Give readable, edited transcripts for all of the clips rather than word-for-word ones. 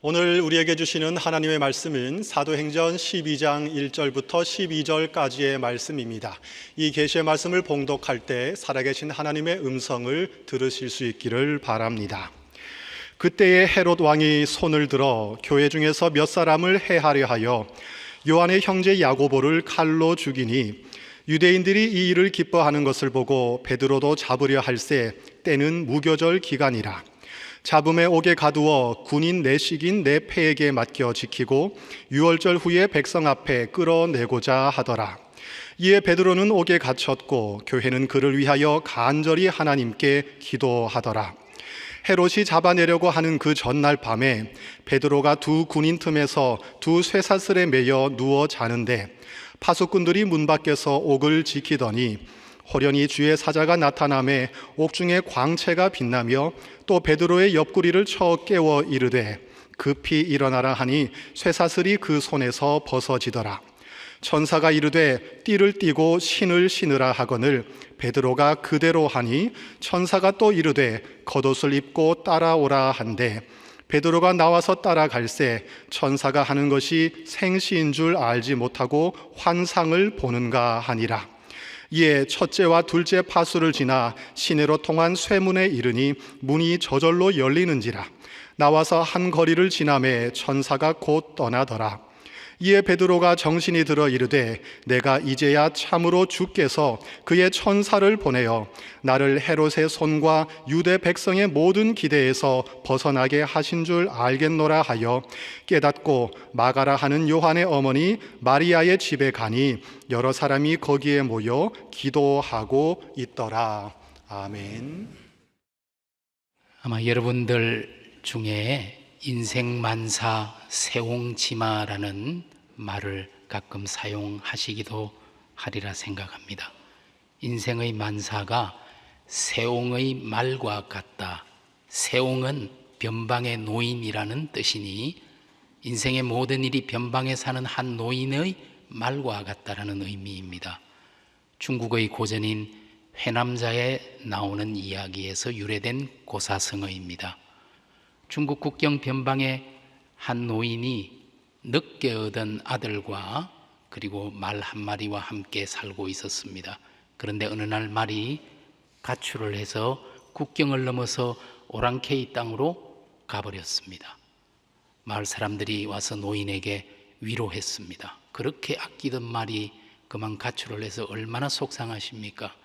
오늘 우리에게 주시는 하나님의 말씀은 사도행전 12장 1절부터 12절까지의 말씀입니다. 이 계시의 말씀을 봉독할 때 살아계신 하나님의 음성을 들으실 수 있기를 바랍니다. 그때에 헤롯 왕이 손을 들어 교회 중에서 몇 사람을 해하려 하여 요한의 형제 야고보를 칼로 죽이니, 유대인들이 이 일을 기뻐하는 것을 보고 베드로도 잡으려 할새 때는 무교절 기간이라. 잡음에 옥에 가두어 군인 내식인 네 패에게 맡겨 지키고 유월절 후에 백성 앞에 끌어내고자 하더라. 이에 베드로는 옥에 갇혔고 교회는 그를 위하여 간절히 하나님께 기도하더라. 헤롯이 잡아내려고 하는 그 전날 밤에 베드로가 두 군인 틈에서 두 쇠사슬에 매여 누워 자는데 파수꾼들이 문 밖에서 옥을 지키더니 호련히 주의 사자가 나타나매 옥중에 광채가 빛나며 또 베드로의 옆구리를 쳐 깨워 이르되 급히 일어나라 하니 쇠사슬이 그 손에서 벗어지더라. 천사가 이르되 띠를 띠고 신을 신으라 하거늘 베드로가 그대로 하니 천사가 또 이르되 겉옷을 입고 따라오라 한데 베드로가 나와서 따라갈새 천사가 하는 것이 생시인 줄 알지 못하고 환상을 보는가 하니라. 이에 첫째와 둘째 파수를 지나 시내로 통한 쇠문에 이르니 문이 저절로 열리는지라. 나와서 한 거리를 지나매 천사가 곧 떠나더라. 이에 베드로가 정신이 들어 이르되 내가 이제야 참으로 주께서 그의 천사를 보내어 나를 헤롯의 손과 유대 백성의 모든 기대에서 벗어나게 하신 줄 알겠노라 하여 깨닫고 마가라 하는 요한의 어머니 마리아의 집에 가니 여러 사람이 거기에 모여 기도하고 있더라. 아멘. 아마 여러분들 중에 인생만사 세옹지마라는 말을 가끔 사용하시기도 하리라 생각합니다. 인생의 만사가 세옹의 말과 같다. 세옹은 변방의 노인이라는 뜻이니 인생의 모든 일이 변방에 사는 한 노인의 말과 같다라는 의미입니다. 중국의 고전인 회남자에 나오는 이야기에서 유래된 고사성어입니다. 중국 국경 변방에 한 노인이 늦게 얻은 아들과 그리고 말 한 마리와 함께 살고 있었습니다. 그런데 어느 날 말이 가출을 해서 국경을 넘어서 오랑캐이 땅으로 가버렸습니다. 마을 사람들이 와서 노인에게 위로했습니다. 그렇게 아끼던 말이 그만 가출을 해서 얼마나 속상하십니까?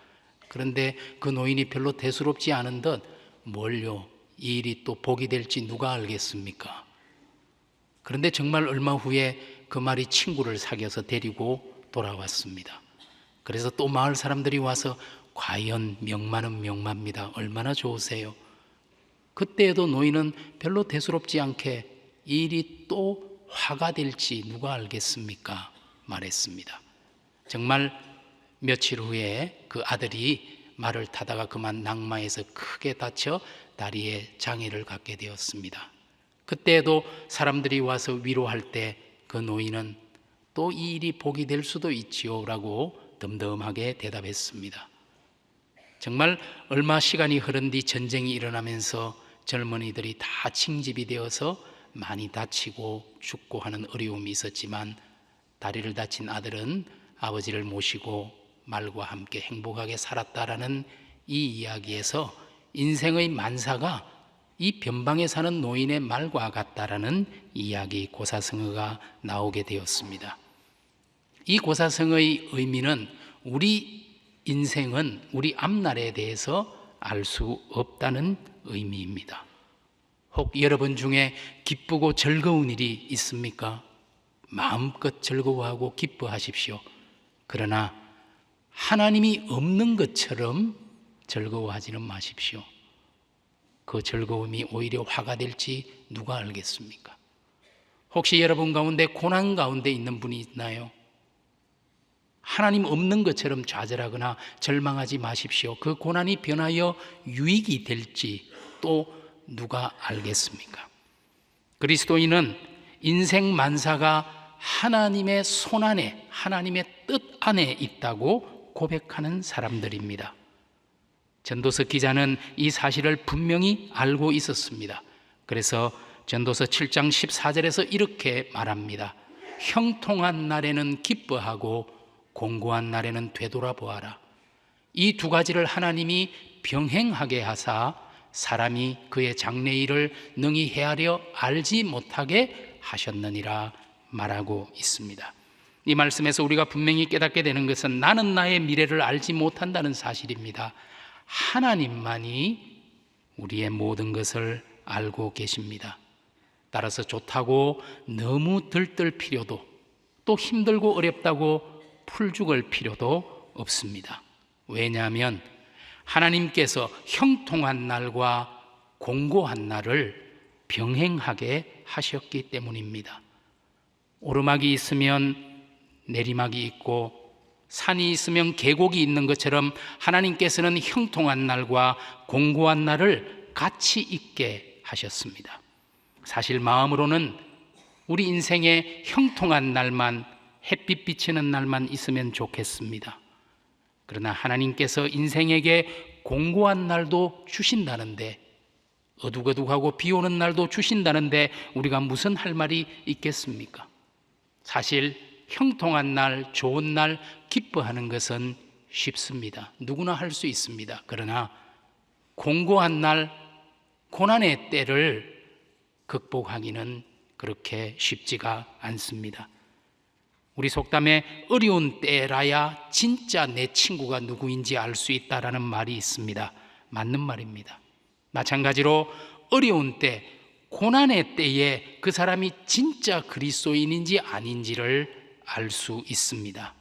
그런데 그 노인이 별로 대수롭지 않은 듯 뭘요? 이 일이 또 복이 될지 누가 알겠습니까? 그런데 정말 얼마 후에 그 말이 친구를 사귀어서 데리고 돌아왔습니다. 그래서 또 마을 사람들이 와서 과연 명마는 명마입니다. 얼마나 좋으세요? 그때에도 노인은 별로 대수롭지 않게 이 일이 또 화가 될지 누가 알겠습니까? 말했습니다. 정말 며칠 후에 그 아들이 말을 타다가 그만 낙마해서 크게 다쳐 다리에 장애를 갖게 되었습니다. 그때에도 사람들이 와서 위로할 때 그 노인은 또 이 일이 복이 될 수도 있지요 라고 덤덤하게 대답했습니다. 정말 얼마 시간이 흐른 뒤 전쟁이 일어나면서 젊은이들이 다 징집이 되어서 많이 다치고 죽고 하는 어려움이 있었지만 다리를 다친 아들은 아버지를 모시고 말과 함께 행복하게 살았다라는 이 이야기에서 인생의 만사가 이 변방에 사는 노인의 말과 같다라는 이야기 고사성어가 나오게 되었습니다. 이 고사성어의 의미는 우리 인생은 우리 앞날에 대해서 알 수 없다는 의미입니다. 혹 여러분 중에 기쁘고 즐거운 일이 있습니까? 마음껏 즐거워하고 기뻐하십시오. 그러나 하나님이 없는 것처럼 즐거워하지는 마십시오. 그 즐거움이 오히려 화가 될지 누가 알겠습니까? 혹시 여러분 가운데 고난 가운데 있는 분이 있나요? 하나님 없는 것처럼 좌절하거나 절망하지 마십시오. 그 고난이 변하여 유익이 될지 또 누가 알겠습니까? 그리스도인은 인생 만사가 하나님의 손 안에, 하나님의 뜻 안에 있다고 고백하는 사람들입니다. 전도서 기자는 이 사실을 분명히 알고 있었습니다. 그래서 전도서 7장 14절에서 이렇게 말합니다. 형통한 날에는 기뻐하고 공고한 날에는 되돌아보아라. 이 두 가지를 하나님이 병행하게 하사 사람이 그의 장래일을 능히 헤아려 알지 못하게 하셨느니라 말하고 있습니다. 이 말씀에서 우리가 분명히 깨닫게 되는 것은 나는 나의 미래를 알지 못한다는 사실입니다. 하나님만이 우리의 모든 것을 알고 계십니다. 따라서 좋다고 너무 들뜰 필요도, 또 힘들고 어렵다고 풀죽을 필요도 없습니다. 왜냐하면 하나님께서 형통한 날과 공고한 날을 병행하게 하셨기 때문입니다. 오르막이 있으면 내리막이 있고 산이 있으면 계곡이 있는 것처럼 하나님께서는 형통한 날과 공고한 날을 같이 있게 하셨습니다. 사실 마음으로는 우리 인생에 형통한 날만, 햇빛 비치는 날만 있으면 좋겠습니다. 그러나 하나님께서 인생에게 공고한 날도 주신다는데, 어둑어둑하고 비 오는 날도 주신다는데 우리가 무슨 할 말이 있겠습니까? 사실 형통한 날, 좋은 날 기뻐하는 것은 쉽습니다. 누구나 할 수 있습니다. 그러나 공고한 날, 고난의 때를 극복하기는 그렇게 쉽지가 않습니다. 우리 속담에 어려운 때라야 진짜 내 친구가 누구인지 알 수 있다라는 말이 있습니다. 맞는 말입니다. 마찬가지로 어려운 때, 고난의 때에 그 사람이 진짜 그리스도인인지 아닌지를 알 수 있습니다.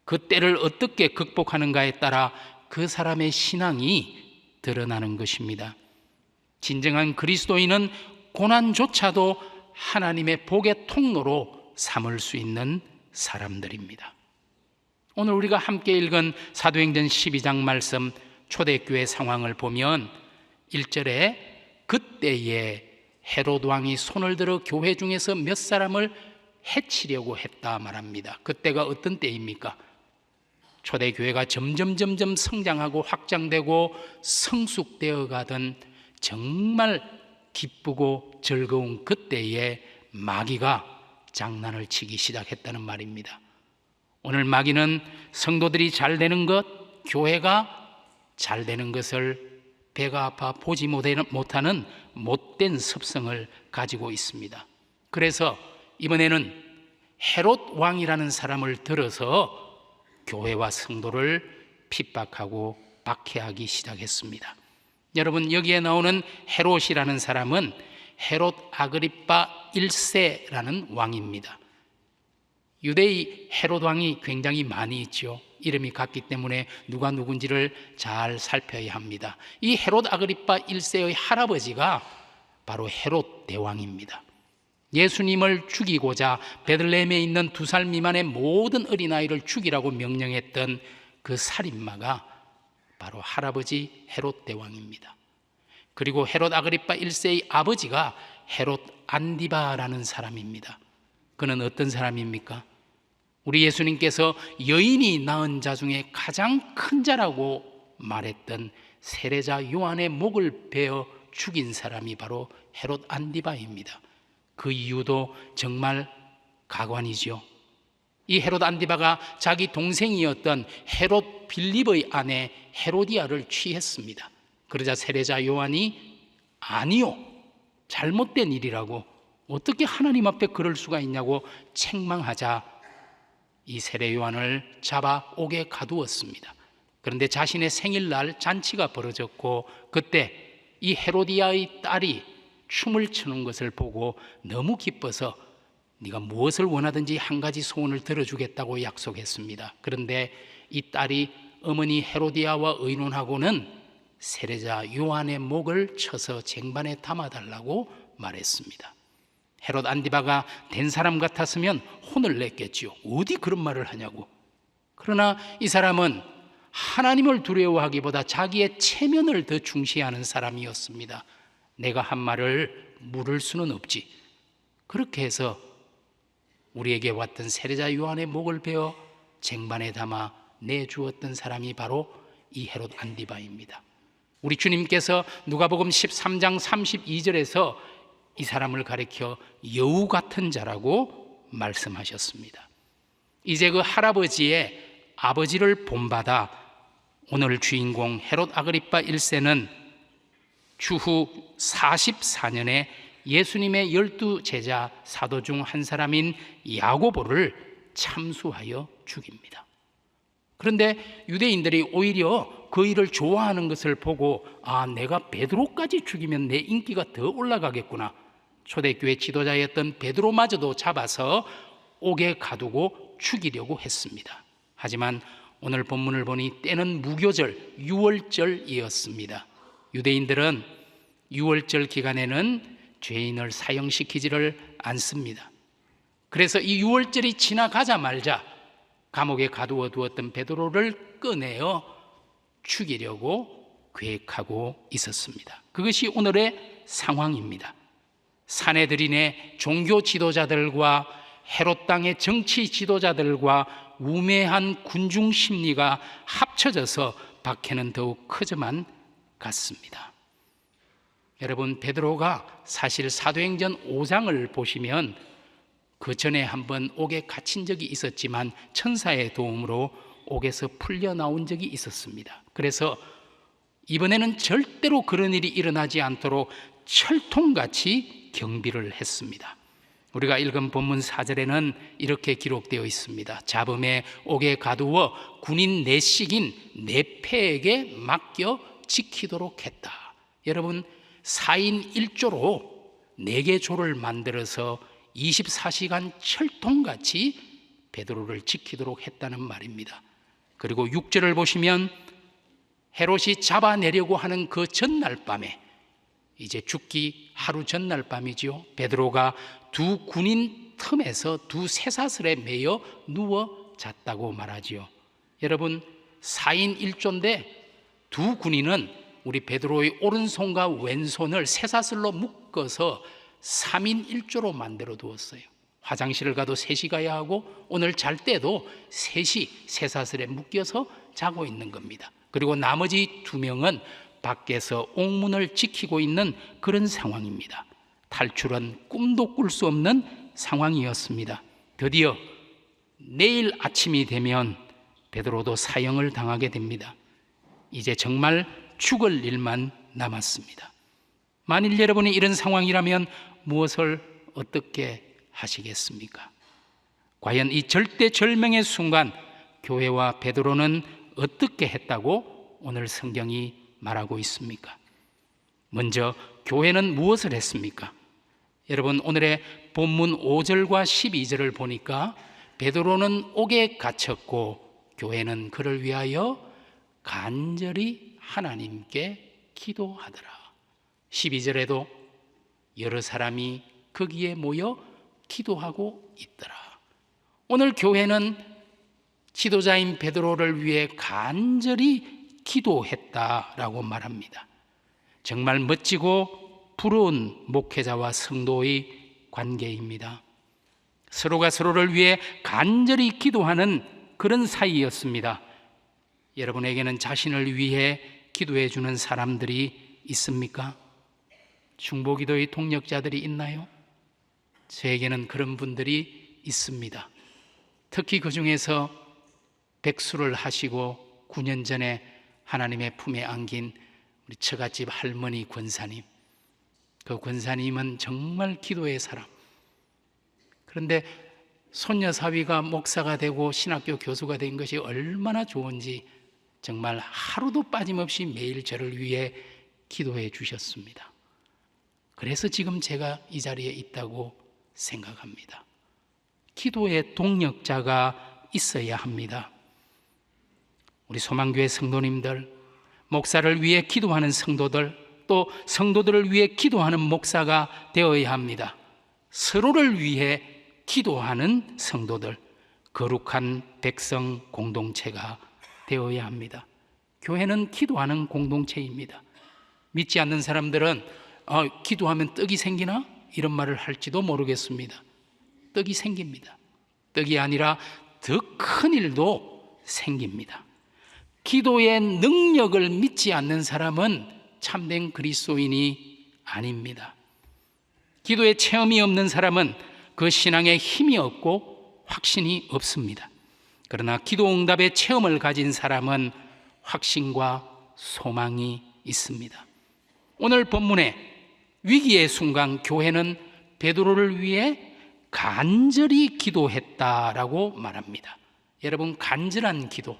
그 때를 어떻게 극복하는가에 따라 그 사람의 신앙이 드러나는 것입니다. 진정한 그리스도인은 고난조차도 하나님의 복의 통로로 삼을 수 있는 사람들입니다. 오늘 우리가 함께 읽은 사도행전 12장 말씀, 초대교회 상황을 보면 1절에 그때에 헤롯 왕이 손을 들어 교회 중에서 몇 사람을 해치려고 했다 말합니다. 그때가 어떤 때입니까? 초대교회가 점점 성장하고 확장되고 성숙되어 가던 정말 기쁘고 즐거운 그때에 마귀가 장난을 치기 시작했다는 말입니다. 오늘 마귀는 성도들이 잘 되는 것, 교회가 잘 되는 것을 배가 아파 보지 못하는 못된 습성을 가지고 있습니다. 그래서 이번에는 헤롯 왕이라는 사람을 들어서 교회와 성도를 핍박하고 박해하기 시작했습니다. 여러분, 여기에 나오는 헤롯이라는 사람은 헤롯 아그리파 1세라는 왕입니다. 유대의 헤롯 왕이 굉장히 많이 있죠. 이름이 같기 때문에 누가 누군지를 잘 살펴야 합니다. 이 헤롯 아그리파 1세의 할아버지가 바로 헤롯 대왕입니다. 예수님을 죽이고자 베들레헴에 있는 2살 미만의 모든 어린아이를 죽이라고 명령했던 그 살인마가 바로 할아버지 헤롯 대왕입니다. 그리고 헤롯 아그리파 1세의 아버지가 헤롯 안디바라는 사람입니다. 그는 어떤 사람입니까? 우리 예수님께서 여인이 낳은 자 중에 가장 큰 자라고 말했던 세례자 요한의 목을 베어 죽인 사람이 바로 헤롯 안디바입니다. 그 이유도 정말 가관이죠. 이 헤롯 안디바가 자기 동생이었던 헤롯 빌립의 아내 헤로디아를 취했습니다. 그러자 세례자 요한이 아니요, 잘못된 일이라고, 어떻게 하나님 앞에 그럴 수가 있냐고 책망하자 이 세례 요한을 잡아 옥에 가두었습니다. 그런데 자신의 생일날 잔치가 벌어졌고 그때 이 헤로디아의 딸이 춤을 추는 것을 보고 너무 기뻐서 네가 무엇을 원하든지 한 가지 소원을 들어주겠다고 약속했습니다. 그런데 이 딸이 어머니 헤로디아와 의논하고는 세례자 요한의 목을 쳐서 쟁반에 담아달라고 말했습니다. 헤롯 안디바가 된 사람 같았으면 혼을 냈겠지요. 어디 그런 말을 하냐고. 그러나 이 사람은 하나님을 두려워하기보다 자기의 체면을 더 중시하는 사람이었습니다. 내가 한 말을 물을 수는 없지. 그렇게 해서 우리에게 왔던 세례자 요한의 목을 베어 쟁반에 담아 내주었던 사람이 바로 이 헤롯 안디바입니다. 우리 주님께서 누가복음 13장 32절에서 이 사람을 가리켜 여우 같은 자라고 말씀하셨습니다. 이제 그 할아버지의 아버지를 본받아 오늘 주인공 헤롯 아그리파 1세는 추후 44년에 예수님의 12제자 사도 중 한 사람인 야고보를 참수하여 죽입니다. 그런데 유대인들이 오히려 그 일을 좋아하는 것을 보고 내가 베드로까지 죽이면 내 인기가 더 올라가겠구나. 초대교회 지도자였던 베드로마저도 잡아서 옥에 가두고 죽이려고 했습니다. 하지만 오늘 본문을 보니 때는 무교절 유월절이었습니다. 유대인들은 유월절 기간에는 죄인을 사형시키지를 않습니다. 그래서 이 유월절이 지나가자마자 감옥에 가두어 두었던 베드로를 꺼내어 죽이려고 계획하고 있었습니다. 그것이 오늘의 상황입니다. 사내들인의 종교 지도자들과 헤롯 땅의 정치 지도자들과 우매한 군중 심리가 합쳐져서 박해는 더욱 커져만 갔습니다. 여러분, 베드로가 사실 사도행전 5장을 보시면 그 전에 한번 옥에 갇힌 적이 있었지만 천사의 도움으로 옥에서 풀려 나온 적이 있었습니다. 그래서 이번에는 절대로 그런 일이 일어나지 않도록 철통같이 경비를 했습니다. 우리가 읽은 본문 4절에는 이렇게 기록되어 있습니다. 잡음에 옥에 가두어 군인 내식인 내패에게 맡겨 지키도록 했다. 여러분, 4인 1조로 4개 조를 만들어서 24시간 철통같이 베드로를 지키도록 했다는 말입니다. 그리고 6절을 보시면 헤롯이 잡아내려고 하는 그 전날 밤에, 이제 죽기 하루 전날 밤이죠. 베드로가 두 군인 틈에서 두 쇠사슬에 매여 누워 잤다고 말하지요. 여러분, 4인 1조인데 두 군인은 우리 베드로의 오른손과 왼손을 쇠사슬로 묶어서 3인 1조로 만들어 두었어요. 화장실을 가도 셋이 가야 하고 오늘 잘 때도 셋이 쇠사슬에 묶여서 자고 있는 겁니다. 그리고 나머지 2명은 밖에서 옥문을 지키고 있는 그런 상황입니다. 탈출은 꿈도 꿀 수 없는 상황이었습니다. 드디어 내일 아침이 되면 베드로도 사형을 당하게 됩니다. 이제 정말 죽을 일만 남았습니다. 만일 여러분이 이런 상황이라면 무엇을 어떻게 하시겠습니까? 과연 이 절대절명의 순간 교회와 베드로는 어떻게 했다고 오늘 성경이 말하고 있습니까? 먼저 교회는 무엇을 했습니까? 여러분, 오늘의 본문 5절과 12절을 보니까 베드로는 옥에 갇혔고 교회는 그를 위하여 간절히 하나님께 기도하더라. 12절에도 여러 사람이 거기에 모여 기도하고 있더라. 오늘 교회는 지도자인 베드로를 위해 간절히 기도했다라고 말합니다. 정말 멋지고 부러운 목회자와 성도의 관계입니다. 서로가 서로를 위해 간절히 기도하는 그런 사이였습니다. 여러분에게는 자신을 위해 기도해 주는 사람들이 있습니까? 중보기도의 동력자들이 있나요? 저에게는 그런 분들이 있습니다. 특히 그 중에서 백수를 하시고 9년 전에 하나님의 품에 안긴 우리 처갓집 할머니 권사님, 그 권사님은 정말 기도의 사람. 그런데 손녀 사위가 목사가 되고 신학교 교수가 된 것이 얼마나 좋은지 정말 하루도 빠짐없이 매일 저를 위해 기도해 주셨습니다. 그래서 지금 제가 이 자리에 있다고 생각합니다. 기도의 동력자가 있어야 합니다. 우리 소망교회 성도님들, 목사를 위해 기도하는 성도들, 또 성도들을 위해 기도하는 목사가 되어야 합니다. 서로를 위해 기도하는 성도들, 거룩한 백성 공동체가 되어야 합니다. 교회는 기도하는 공동체입니다. 믿지 않는 사람들은 기도하면 떡이 생기나? 이런 말을 할지도 모르겠습니다. 떡이 생깁니다. 떡이 아니라 더 큰 일도 생깁니다. 기도의 능력을 믿지 않는 사람은 참된 그리스도인이 아닙니다. 기도의 체험이 없는 사람은 그 신앙에 힘이 없고 확신이 없습니다. 그러나 기도 응답의 체험을 가진 사람은 확신과 소망이 있습니다. 오늘 본문에 위기의 순간 교회는 베드로를 위해 간절히 기도했다라고 말합니다. 여러분, 간절한 기도,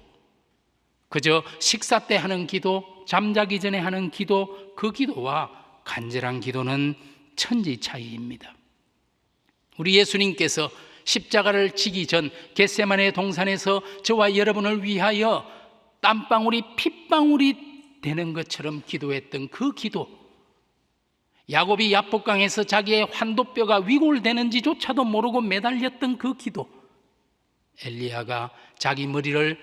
그저 식사 때 하는 기도, 잠자기 전에 하는 기도, 그 기도와 간절한 기도는 천지 차이입니다. 우리 예수님께서 십자가를 지기 전 겟세마네 동산에서 저와 여러분을 위하여 땀방울이 핏방울이 되는 것처럼 기도했던 그 기도, 야곱이 야복강에서 자기의 환도뼈가 위골되는지조차도 모르고 매달렸던 그 기도, 엘리야가 자기 머리를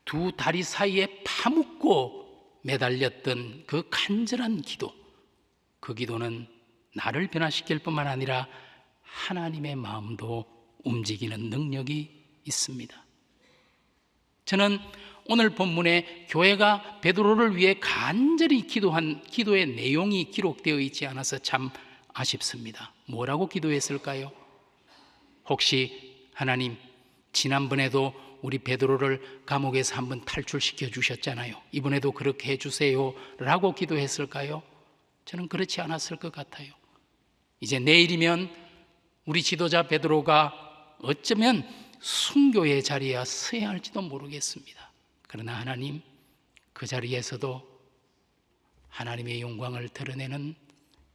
두 다리 사이에 파묻고 매달렸던 그 간절한 기도, 그 기도는 나를 변화시킬 뿐만 아니라 하나님의 마음도 움직이는 능력이 있습니다. 저는 오늘 본문에 교회가 베드로를 위해 간절히 기도한 기도의 내용이 기록되어 있지 않아서 참 아쉽습니다. 뭐라고 기도했을까요? 혹시 하나님, 지난번에도 우리 베드로를 감옥에서 한번 탈출시켜 주셨잖아요. 이번에도 그렇게 해주세요 라고 기도했을까요? 저는 그렇지 않았을 것 같아요. 이제 내일이면 우리 지도자 베드로가 어쩌면 순교의 자리에 서야 할지도 모르겠습니다. 그러나 하나님, 그 자리에서도 하나님의 영광을 드러내는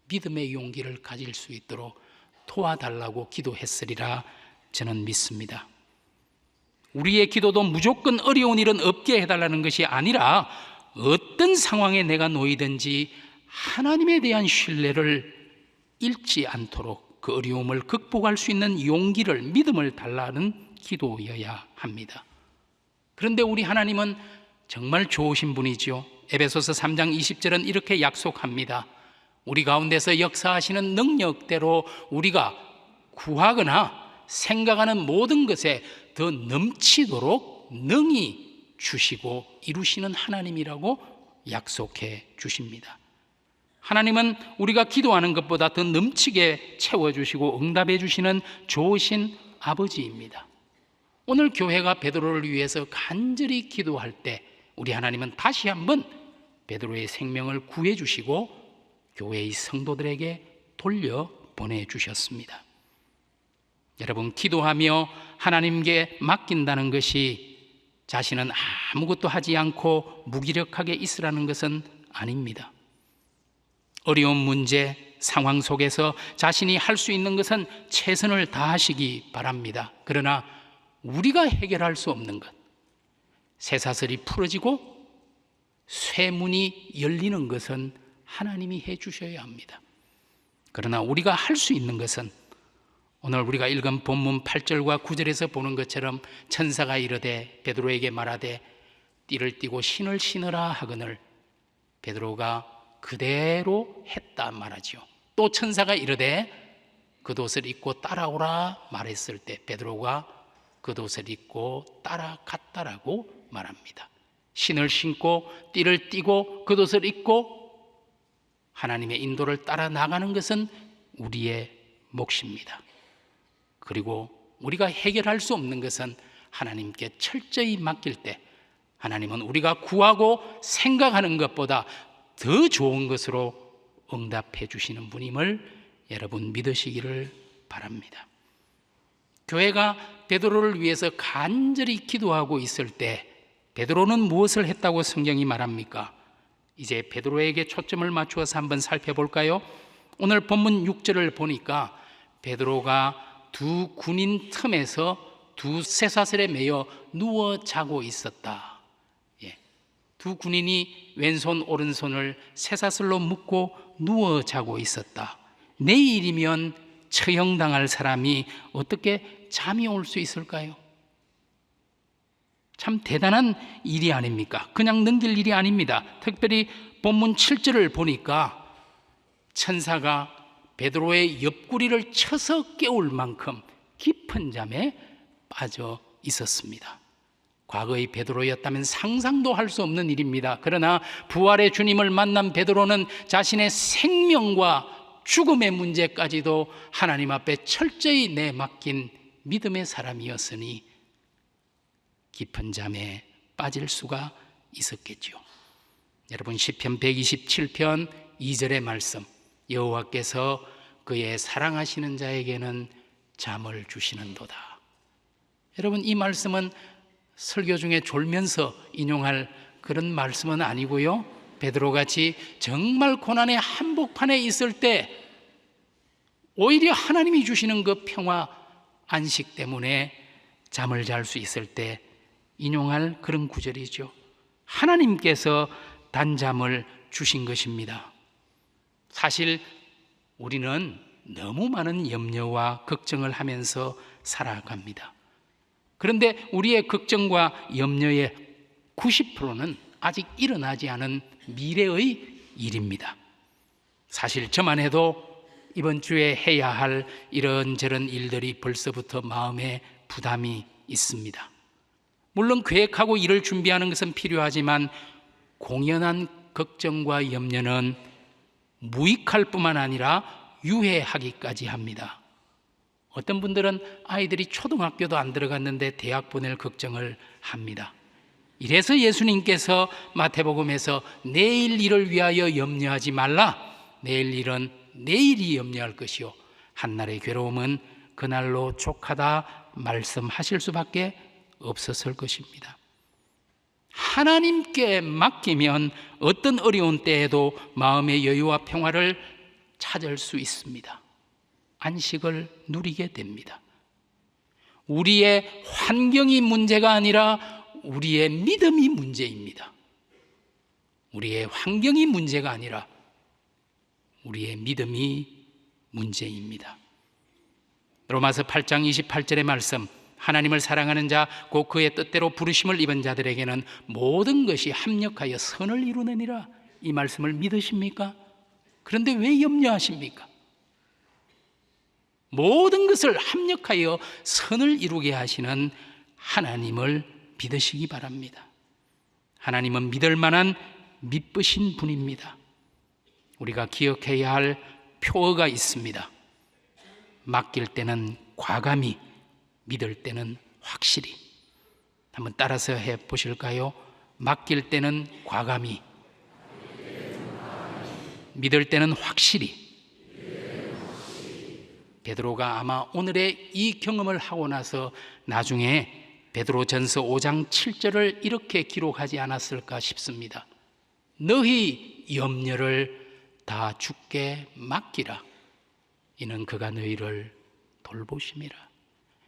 믿음의 용기를 가질 수 있도록 도와달라고 기도했으리라 저는 믿습니다. 우리의 기도도 무조건 어려운 일은 없게 해달라는 것이 아니라 어떤 상황에 내가 놓이든지 하나님에 대한 신뢰를 잃지 않도록 그 어려움을 극복할 수 있는 용기를, 믿음을 달라는 기도여야 합니다. 그런데 우리 하나님은 정말 좋으신 분이죠. 에베소서 3장 20절은 이렇게 약속합니다. 우리 가운데서 역사하시는 능력대로 우리가 구하거나 생각하는 모든 것에 더 넘치도록 능히 주시고 이루시는 하나님이라고 약속해 주십니다. 하나님은 우리가 기도하는 것보다 더 넘치게 채워주시고 응답해 주시는 좋으신 아버지입니다. 오늘 교회가 베드로를 위해서 간절히 기도할 때 우리 하나님은 다시 한번 베드로의 생명을 구해 주시고 교회의 성도들에게 돌려 보내주셨습니다. 여러분, 기도하며 하나님께 맡긴다는 것이 자신은 아무것도 하지 않고 무기력하게 있으라는 것은 아닙니다. 어려운 문제, 상황 속에서 자신이 할 수 있는 것은 최선을 다하시기 바랍니다. 그러나 우리가 해결할 수 없는 것, 쇠사슬이 풀어지고 쇠문이 열리는 것은 하나님이 해 주셔야 합니다. 그러나 우리가 할 수 있는 것은 오늘 우리가 읽은 본문 8절과 9절에서 보는 것처럼 천사가 이르되 베드로에게 말하되 띠를 띠고 신을 신으라 하거늘 베드로가 그대로 했다 말하지요. 또 천사가 이르되 겉옷을 입고 따라오라 말했을 때 베드로가 겉옷을 입고 따라갔다라고 말합니다. 신을 신고 띠를 띠고 겉옷을 입고 하나님의 인도를 따라 나가는 것은 우리의 몫입니다. 그리고 우리가 해결할 수 없는 것은 하나님께 철저히 맡길 때 하나님은 우리가 구하고 생각하는 것보다 더 좋은 것으로 응답해 주시는 분임을 여러분 믿으시기를 바랍니다. 교회가 베드로를 위해서 간절히 기도하고 있을 때 베드로는 무엇을 했다고 성경이 말합니까? 이제 베드로에게 초점을 맞추어서 한번 살펴볼까요? 오늘 본문 6절을 보니까 베드로가 두 군인 틈에서 두 쇠사슬에 매여 누워 자고 있었다. 두 군인이 왼손 오른손을 쇠사슬로 묶고 누워 자고 있었다. 내일이면 처형당할 사람이 어떻게 잠이 올 수 있을까요? 참 대단한 일이 아닙니까? 그냥 넘길 일이 아닙니다. 특별히 본문 7절을 보니까 천사가 베드로의 옆구리를 쳐서 깨울 만큼 깊은 잠에 빠져 있었습니다. 과거의 베드로였다면 상상도 할 수 없는 일입니다. 그러나 부활의 주님을 만난 베드로는 자신의 생명과 죽음의 문제까지도 하나님 앞에 철저히 내맡긴 믿음의 사람이었으니 깊은 잠에 빠질 수가 있었겠죠. 여러분, 시편 127편 2절의 말씀, 여호와께서 그의 사랑하시는 자에게는 잠을 주시는도다. 여러분, 이 말씀은 설교 중에 졸면서 인용할 그런 말씀은 아니고요, 베드로같이 정말 고난의 한복판에 있을 때 오히려 하나님이 주시는 그 평화, 안식 때문에 잠을 잘 수 있을 때 인용할 그런 구절이죠. 하나님께서 단잠을 주신 것입니다. 사실 우리는 너무 많은 염려와 걱정을 하면서 살아갑니다. 그런데 우리의 걱정과 염려의 90%는 아직 일어나지 않은 미래의 일입니다. 사실 저만 해도 이번 주에 해야 할 이런저런 일들이 벌써부터 마음에 부담이 있습니다. 물론 계획하고 일을 준비하는 것은 필요하지만 공연한 걱정과 염려는 무익할 뿐만 아니라 유해하기까지 합니다. 어떤 분들은 아이들이 초등학교도 안 들어갔는데 대학 보낼 걱정을 합니다. 이래서 예수님께서 마태복음에서 내일 일을 위하여 염려하지 말라, 내일 일은 내일이 염려할 것이요 한날의 괴로움은 그날로 족하다 말씀하실 수밖에 없었을 것입니다. 하나님께 맡기면 어떤 어려운 때에도 마음의 여유와 평화를 찾을 수 있습니다. 안식을 누리게 됩니다. 우리의 환경이 문제가 아니라 우리의 믿음이 문제입니다. 우리의 환경이 문제가 아니라 우리의 믿음이 문제입니다. 로마서 8장 28절의 말씀, 하나님을 사랑하는 자 곧 그의 뜻대로 부르심을 입은 자들에게는 모든 것이 합력하여 선을 이루느니라. 이 말씀을 믿으십니까? 그런데 왜 염려하십니까? 모든 것을 합력하여 선을 이루게 하시는 하나님을 믿으시기 바랍니다. 하나님은 믿을 만한 믿으신 분입니다. 우리가 기억해야 할 표어가 있습니다. 맡길 때는 과감히, 믿을 때는 확실히. 한번 따라서 해보실까요? 맡길 때는 과감히, 믿을 때는 확실히. 베드로가 아마 오늘의 이 경험을 하고 나서 나중에 베드로전서 5장 7절을 이렇게 기록하지 않았을까 싶습니다. 너희 염려를 다 주께 맡기라. 이는 그가 너희를 돌보심이라.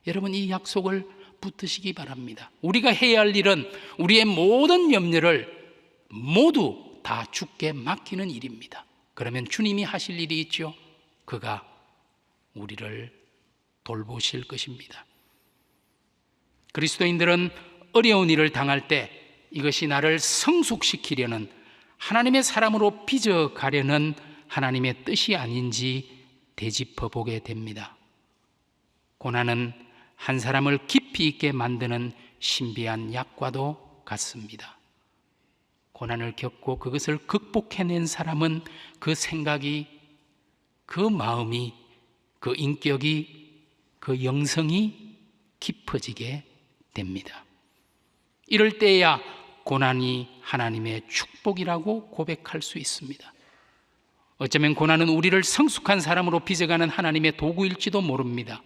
여러분, 이 약속을 붙드시기 바랍니다. 우리가 해야 할 일은 우리의 모든 염려를 모두 다 주께 맡기는 일입니다. 그러면 주님이 하실 일이 있죠. 그가 우리를 돌보실 것입니다. 그리스도인들은 어려운 일을 당할 때 이것이 나를 성숙시키려는, 하나님의 사람으로 빚어가려는 하나님의 뜻이 아닌지 되짚어 보게 됩니다. 고난은 한 사람을 깊이 있게 만드는 신비한 약과도 같습니다. 고난을 겪고 그것을 극복해낸 사람은 그 생각이, 그 마음이, 그 인격이, 그 영성이 깊어지게 됩니다. 이럴 때야 고난이 하나님의 축복이라고 고백할 수 있습니다. 어쩌면 고난은 우리를 성숙한 사람으로 빚어가는 하나님의 도구일지도 모릅니다.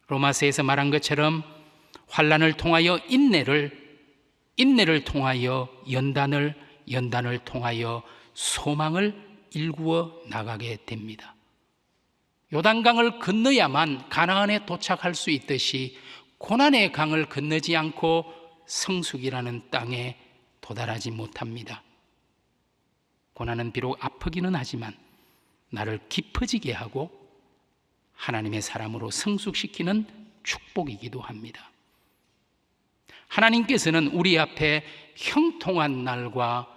로마서에서 말한 것처럼 환난을 통하여 인내를 통하여 연단을 통하여 소망을 일구어 나가게 됩니다. 요단강을 건너야만 가나안에 도착할 수 있듯이 고난의 강을 건너지 않고 성숙이라는 땅에 도달하지 못합니다. 고난은 비록 아프기는 하지만 나를 깊어지게 하고 하나님의 사람으로 성숙시키는 축복이기도 합니다. 하나님께서는 우리 앞에 형통한 날과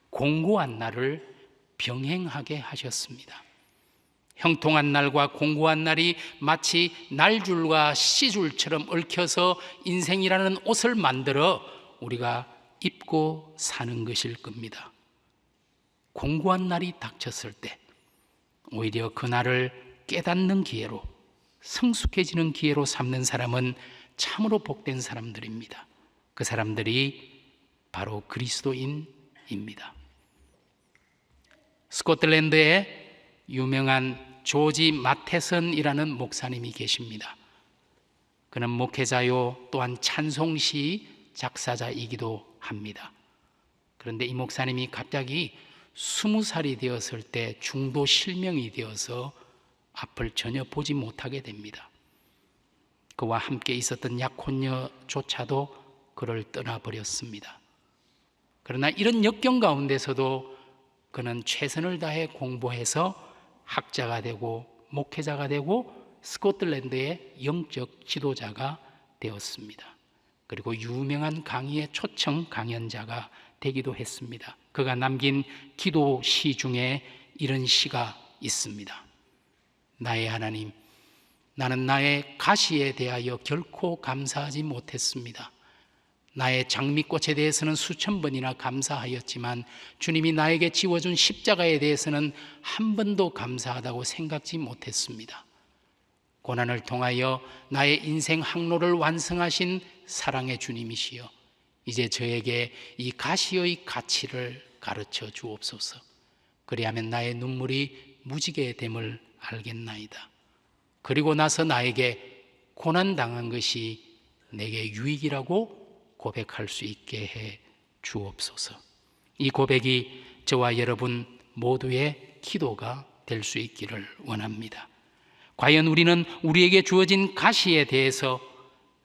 공고한 날을 병행하게 하셨습니다. 형통한 날과 공고한 날이 마치 날줄과 씨줄처럼 얽혀서 인생이라는 옷을 만들어 우리가 입고 사는 것일 겁니다. 공고한 날이 닥쳤을 때 오히려 그날을 깨닫는 기회로, 성숙해지는 기회로 삼는 사람은 참으로 복된 사람들입니다. 그 사람들이 바로 그리스도인입니다. 스코틀랜드에 유명한 조지 마테선이라는 목사님이 계십니다. 그는 목회자요 또한 찬송시 작사자이기도 합니다. 그런데 이 목사님이 갑자기 20살이 되었을 때 중도 실명이 되어서 앞을 전혀 보지 못하게 됩니다. 그와 함께 있었던 약혼녀조차도 그를 떠나버렸습니다. 그러나 이런 역경 가운데서도 그는 최선을 다해 공부해서 학자가 되고 목회자가 되고 스코틀랜드의 영적 지도자가 되었습니다. 그리고 유명한 강의의 초청 강연자가 되기도 했습니다. 그가 남긴 기도 시 중에 이런 시가 있습니다. 나의 하나님, 나는 나의 가시에 대하여 결코 감사하지 못했습니다. 나의 장미꽃에 대해서는 수천 번이나 감사하였지만 주님이 나에게 지워준 십자가에 대해서는 한 번도 감사하다고 생각지 못했습니다. 고난을 통하여 나의 인생 항로를 완성하신 사랑의 주님이시여, 이제 저에게 이 가시의 가치를 가르쳐 주옵소서. 그리하면 나의 눈물이 무지개 됨을 알겠나이다. 그리고 나서 나에게 고난당한 것이 내게 유익이라고 고백할 수 있게 해 주옵소서. 이 고백이 저와 여러분 모두의 기도가 될 수 있기를 원합니다. 과연 우리는 우리에게 주어진 가시에 대해서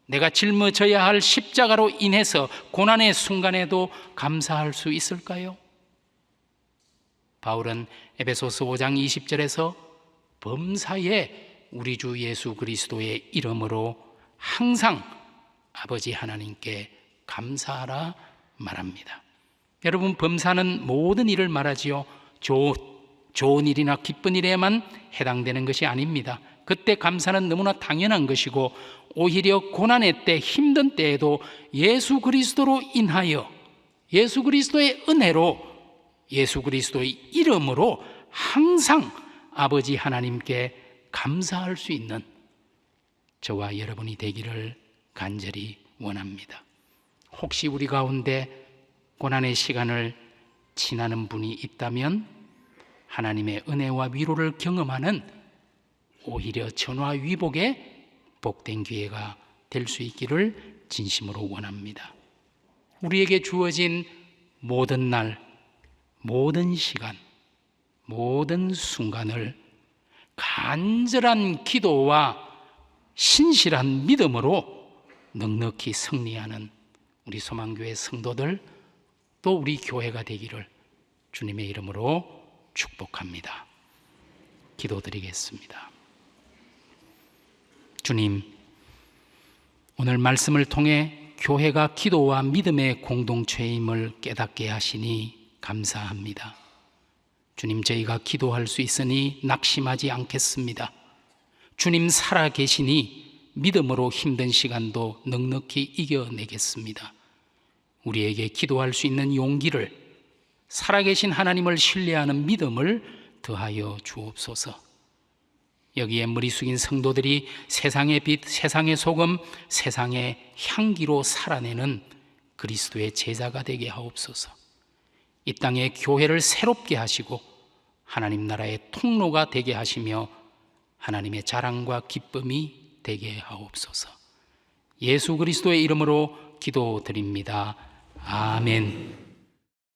내가 짊어져야 할 십자가로 인해서 고난의 순간에도 감사할 수 있을까요? 바울은 에베소서 5장 20절에서 범사에 우리 주 예수 그리스도의 이름으로 항상 아버지 하나님께 감사하라 말합니다. 여러분, 범사는 모든 일을 말하지요. 좋은 일이나 기쁜 일에만 해당되는 것이 아닙니다. 그때 감사는 너무나 당연한 것이고, 오히려 고난의 때, 힘든 때에도 예수 그리스도로 인하여, 예수 그리스도의 은혜로, 예수 그리스도의 이름으로 항상 아버지 하나님께 감사할 수 있는 저와 여러분이 되기를 간절히 원합니다. 혹시 우리 가운데 고난의 시간을 지나는 분이 있다면 하나님의 은혜와 위로를 경험하는 오히려 전화위복의 복된 기회가 될 수 있기를 진심으로 원합니다. 우리에게 주어진 모든 날, 모든 시간, 모든 순간을 간절한 기도와 신실한 믿음으로 넉넉히 승리하는 우리 소망교회 성도들, 또 우리 교회가 되기를 주님의 이름으로 축복합니다. 기도드리겠습니다. 주님, 오늘 말씀을 통해 교회가 기도와 믿음의 공동체임을 깨닫게 하시니 감사합니다. 주님, 저희가 기도할 수 있으니 낙심하지 않겠습니다. 주님 살아 계시니 믿음으로 힘든 시간도 넉넉히 이겨내겠습니다. 우리에게 기도할 수 있는 용기를, 살아계신 하나님을 신뢰하는 믿음을 더하여 주옵소서. 여기에 머리 숙인 성도들이 세상의 빛, 세상의 소금, 세상의 향기로 살아내는 그리스도의 제자가 되게 하옵소서. 이 땅에 교회를 새롭게 하시고 하나님 나라의 통로가 되게 하시며 하나님의 자랑과 기쁨이 되게 하옵소서. 예수 그리스도의 이름으로 기도드립니다. 아멘.